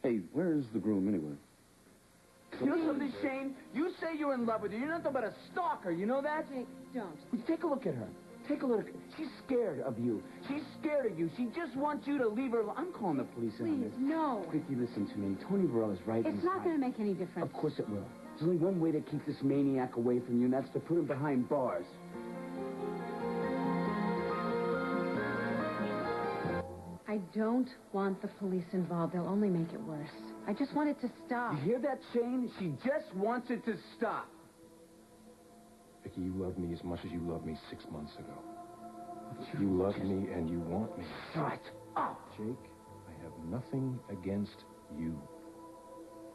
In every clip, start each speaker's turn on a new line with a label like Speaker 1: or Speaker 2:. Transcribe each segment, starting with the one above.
Speaker 1: Hey, where is the groom anyway?
Speaker 2: You know something, Shane? You say you're in love with her. You're nothing but a stalker. You know that?
Speaker 3: Jake, don't.
Speaker 2: Take a look at her. Take a look. She's scared of you. She's scared of you. She just wants you to leave her alone. I'm calling the police in on
Speaker 3: Please,
Speaker 2: this.
Speaker 3: no.
Speaker 2: Vicky, listen to me. Tony Varela's right.
Speaker 3: It's not going to make any difference.
Speaker 2: Of course it will. There's only one way to keep this maniac away from you, and that's to put him behind bars.
Speaker 3: I don't want the police involved. They'll only make it worse. I just want it to stop.
Speaker 2: You hear that, Shane? She just wants it to stop.
Speaker 4: Vicky, you love me as much as you loved me 6 months ago. You love me and you want me.
Speaker 2: Shut up!
Speaker 4: Jake, I have nothing against you.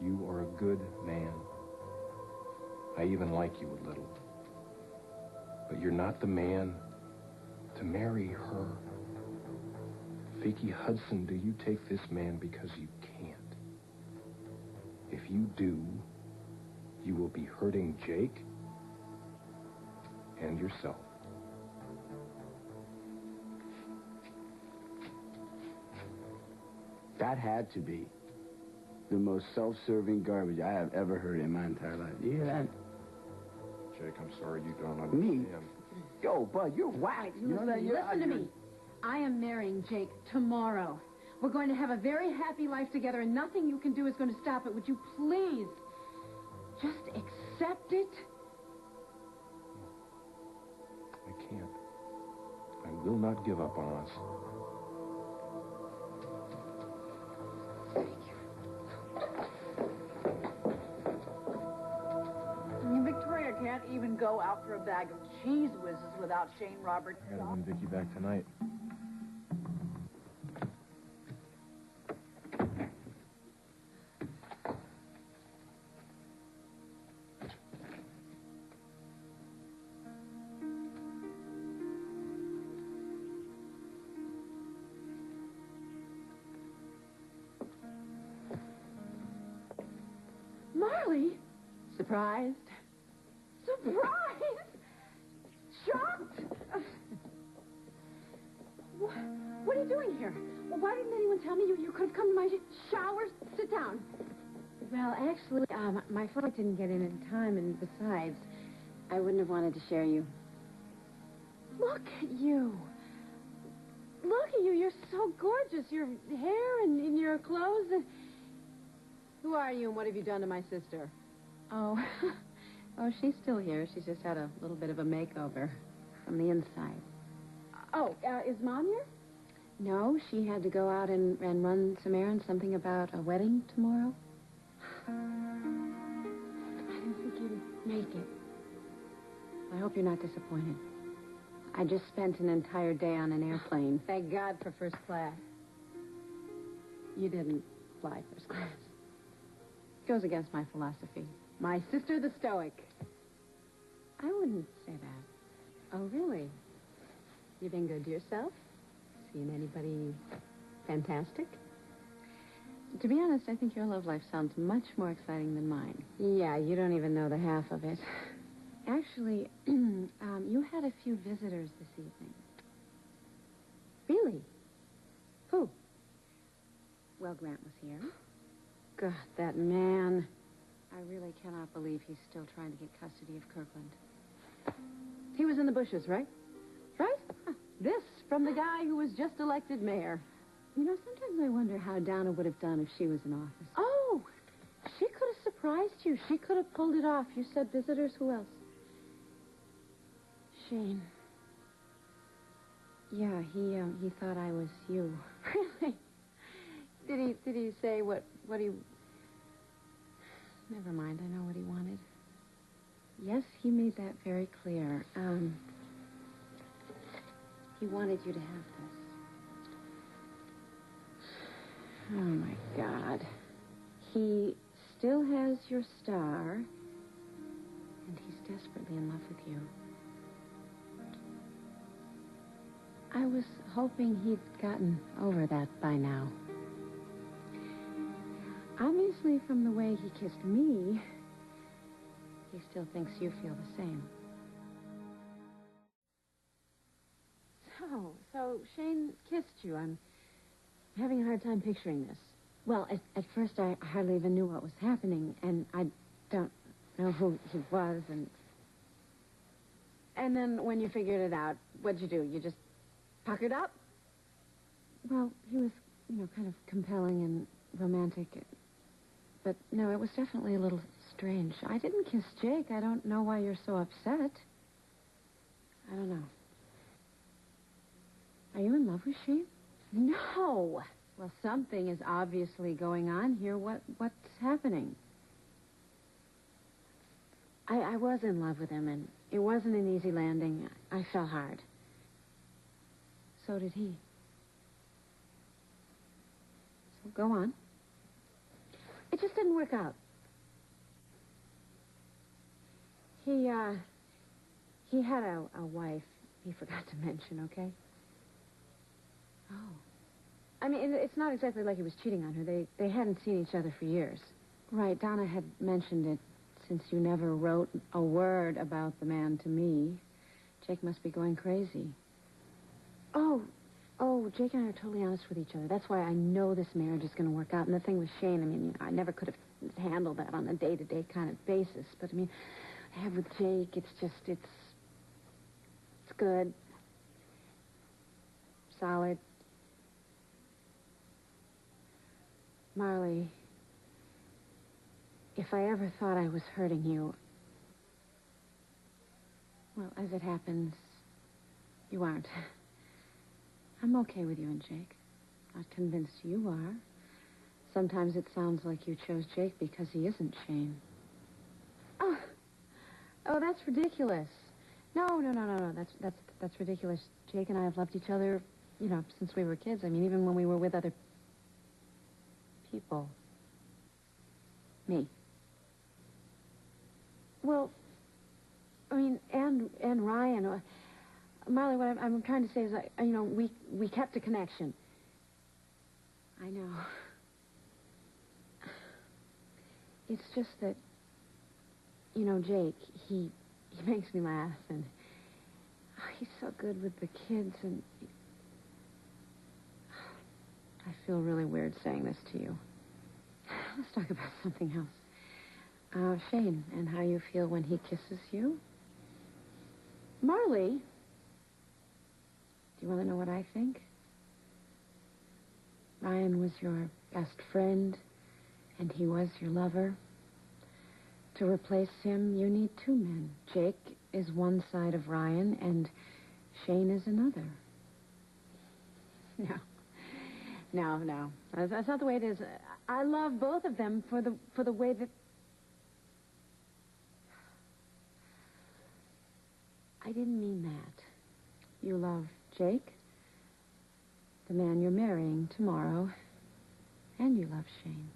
Speaker 4: You are a good man. I even like you a little. But you're not the man to marry her. Vicky Hudson, do you take this man because you can't? If you do, you will be hurting Jake and yourself.
Speaker 1: That had to be the most self-serving garbage I have ever heard in my entire life. You hear that?
Speaker 4: Jake, I'm sorry you don't understand.
Speaker 1: Me? Yo, bud, you're whack. You know that?
Speaker 3: Listen to me. I am marrying Jake tomorrow. We're going to have a very happy life together, and nothing you can do is going to stop it. Would you please just accept it?
Speaker 4: I can't. I will not give up on us.
Speaker 5: Victoria can't even go out for a bag of cheese whizzes without Shane Roberts.
Speaker 4: I gotta win Vicky back tonight.
Speaker 3: Marley? Surprised? Surprised? Shocked? What are you doing here? Why didn't anyone tell me you could have come to my shower? Sit down. Well, actually, my flight didn't get in time, and besides, I wouldn't have wanted to share you. Look at you. Look at you. You're so gorgeous. Your hair and your clothes. And... Who are you, and what have you done to my sister? Oh, oh, she's still here. She's just had a little bit of a makeover from the inside. Oh, is Mom here? No, she had to go out and run some errands, something about a wedding tomorrow. I didn't think you'd make it. I hope you're not disappointed. I just spent an entire day on an airplane. Thank God for first class. You didn't fly first class. Goes against my philosophy. My sister, the stoic. I wouldn't say that. Oh, really? You been good to yourself? Seen anybody fantastic? To be honest, I think your love life sounds much more exciting than mine. Yeah, you don't even know the half of it. Actually, you had a few visitors this evening. Really? Who? Well, Grant was here. God, that man. I really cannot believe he's still trying to get custody of Kirkland. He was in the bushes, right? Right? Huh. This from the guy who was just elected mayor. You know, sometimes I wonder how Donna would have done if she was in office. Oh, she could have surprised you. She could have pulled it off. You said visitors. Who else? Shane. Yeah, he thought I was you. Really? Did he say what he... Never mind, I know what he wanted. Yes, he made that very clear. He wanted you to have this. Oh, my God. He still has your star, and he's desperately in love with you. I was hoping he'd gotten over that by now. Obviously, from the way he kissed me, he still thinks you feel the same. So Shane kissed you. I'm having a hard time picturing this. Well, at first I hardly even knew what was happening, and I don't know who he was, and then when you figured it out, what'd you do? You just puckered up? Well, he was, kind of compelling and romantic. But, no, it was definitely a little strange. I didn't kiss Jake. I don't know why you're so upset. I don't know. Are you in love with Shane? No. Well, something is obviously going on here. What's happening? I was in love with him, and it wasn't an easy landing. I fell hard. So did he. So go on. It just didn't work out. He had a wife he forgot to mention, okay? Oh. I mean, it's not exactly like he was cheating on her. They hadn't seen each other for years. Right, Donna had mentioned it. Since you never wrote a word about the man to me, Jake must be going crazy. Oh, Jake and I are totally honest with each other. That's why I know this marriage is going to work out. And the thing with Shane, I mean, I never could have handled that on a day-to-day kind of basis. But, I mean, I have with Jake, it's good. Solid. Marley, if I ever thought I was hurting you, well, as it happens, you aren't. I'm okay with you and Jake. Not convinced you are. Sometimes it sounds like you chose Jake because he isn't Shane. Oh, that's ridiculous. No. That's ridiculous. Jake and I have loved each other, since we were kids. I mean, even when we were with other people. Me. Well, I mean, and Ryan. Marley, what I'm trying to say is, we kept a connection. I know. It's just that, Jake, he makes me laugh, and he's so good with the kids, and I feel really weird saying this to you. Let's talk about something else. Shane, and how you feel when he kisses you? Marley, do you want to know what I think? Ryan was your best friend, and he was your lover. To replace him, you need two men. Jake is one side of Ryan, and Shane is another. No. That's not the way it is. I love both of them for the way that... I didn't mean that. You love Jake, the man you're marrying tomorrow, and you love Shane.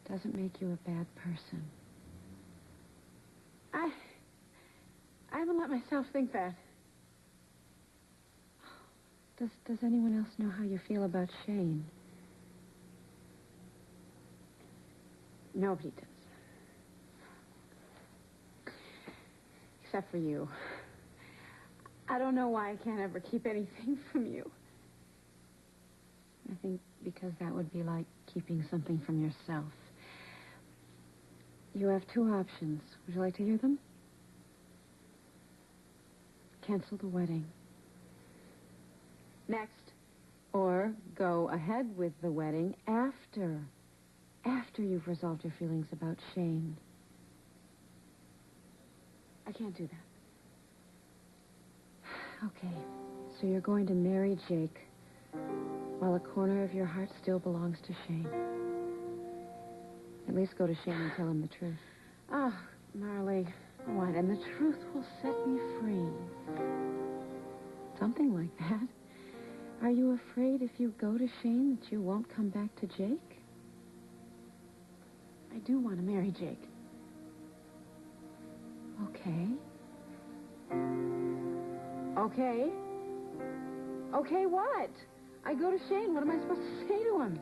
Speaker 3: Doesn't make you a bad person. I haven't let myself think that. Does anyone else know how you feel about Shane? Nobody does. Except for you. I don't know why I can't ever keep anything from you. I think because that would be like keeping something from yourself. You have two options. Would you like to hear them? Cancel the wedding. Next. Or go ahead with the wedding after you've resolved your feelings about Shane. I can't do that. Okay, so you're going to marry Jake while a corner of your heart still belongs to Shane. At least go to Shane and tell him the truth. Oh, Marley, what? And the truth will set me free. Something like that. Are you afraid if you go to Shane that you won't come back to Jake? I do want to marry Jake. Okay. Okay? Okay, what? I go to Shane. What am I supposed to say to him?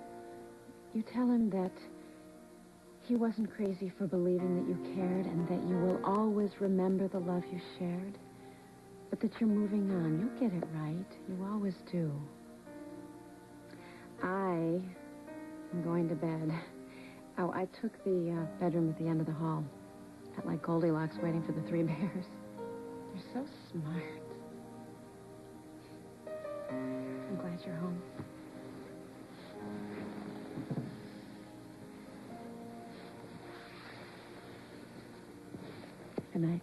Speaker 3: You tell him that he wasn't crazy for believing that you cared and that you will always remember the love you shared, but that you're moving on. You'll get it right. You always do. I I'm going to bed. Oh, I took the bedroom at the end of the hall. Felt like Goldilocks waiting for the three bears. They're so smart. I'm glad you're home. Good night.